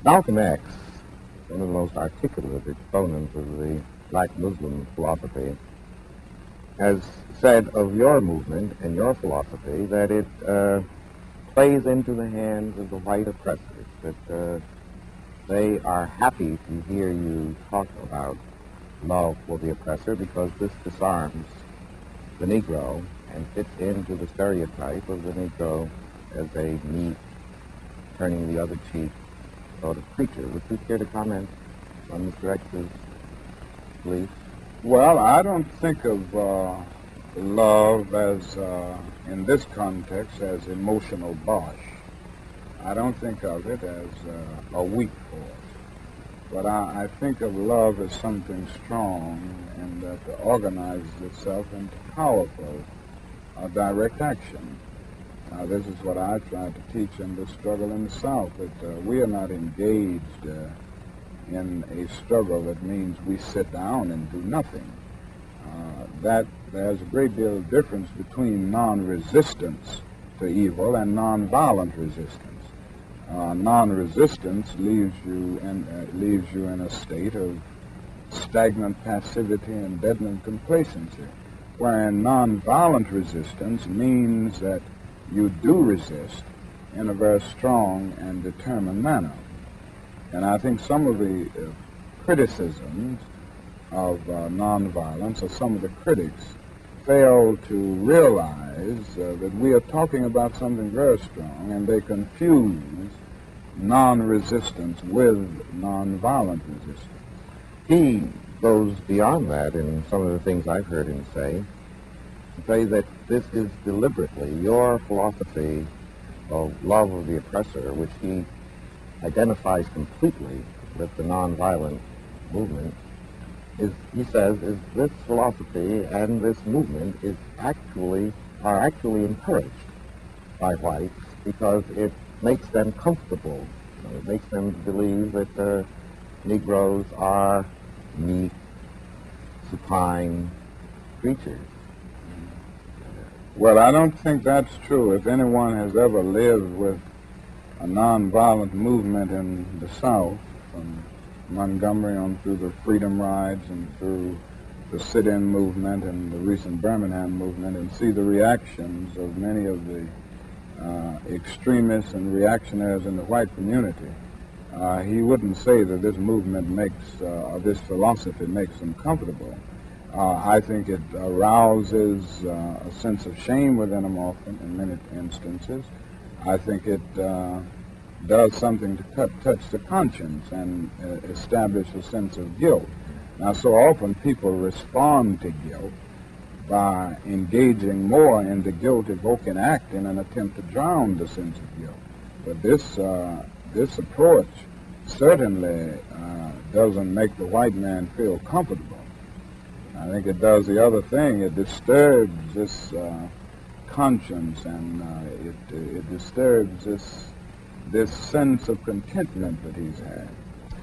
Malcolm X, one of the most articulate exponents of the black Muslim philosophy, has said of your movement and your philosophy that it plays into the hands of the white oppressors, that they are happy to hear you talk about love for the oppressor because this disarms the Negro and fits into the stereotype of the Negro as a meek, turning the other cheek sort of creature. Would you care to comment on Mr. X's belief? Well, I don't think of love as, in this context, as emotional bosh. I don't think of it as a weak force. But I think of love as something strong and that organizes itself into powerful direct action. This is what I try to teach in the struggle in the South, that we are not engaged in a struggle that means we sit down and do nothing. That there's a great deal of difference between non-resistance to evil and non-violent resistance. Non-resistance leaves you in a state of stagnant passivity and deadened complacency, wherein non-violent resistance means that you do resist in a very strong and determined manner. And I think some of the criticisms of nonviolence, or some of the critics, fail to realize that we are talking about something very strong, and they confuse non-resistance with nonviolent resistance. He goes beyond that in some of the things I've heard him say, to say that this is deliberately your philosophy of love of the oppressor, which he identifies completely with the nonviolent movement, he says, is this philosophy and this movement are actually encouraged by whites because it makes them comfortable. It makes them believe that Negroes are meek, supine creatures. Well, I don't think that's true. If anyone has ever lived with a nonviolent movement in the South, from Montgomery on through the Freedom Rides and through the sit-in movement and the recent Birmingham movement, and see the reactions of many of the extremists and reactionaries in the white community, he wouldn't say that this movement or this philosophy makes them comfortable. I think it arouses a sense of shame within them often, in many instances. I think it does something to touch the conscience and establish a sense of guilt. Now, so often people respond to guilt by engaging more in the guilt-evoking act in an attempt to drown the sense of guilt. But this approach certainly doesn't make the white man feel comfortable. I think it does the other thing. It disturbs this conscience, and it disturbs this sense of contentment that he's had.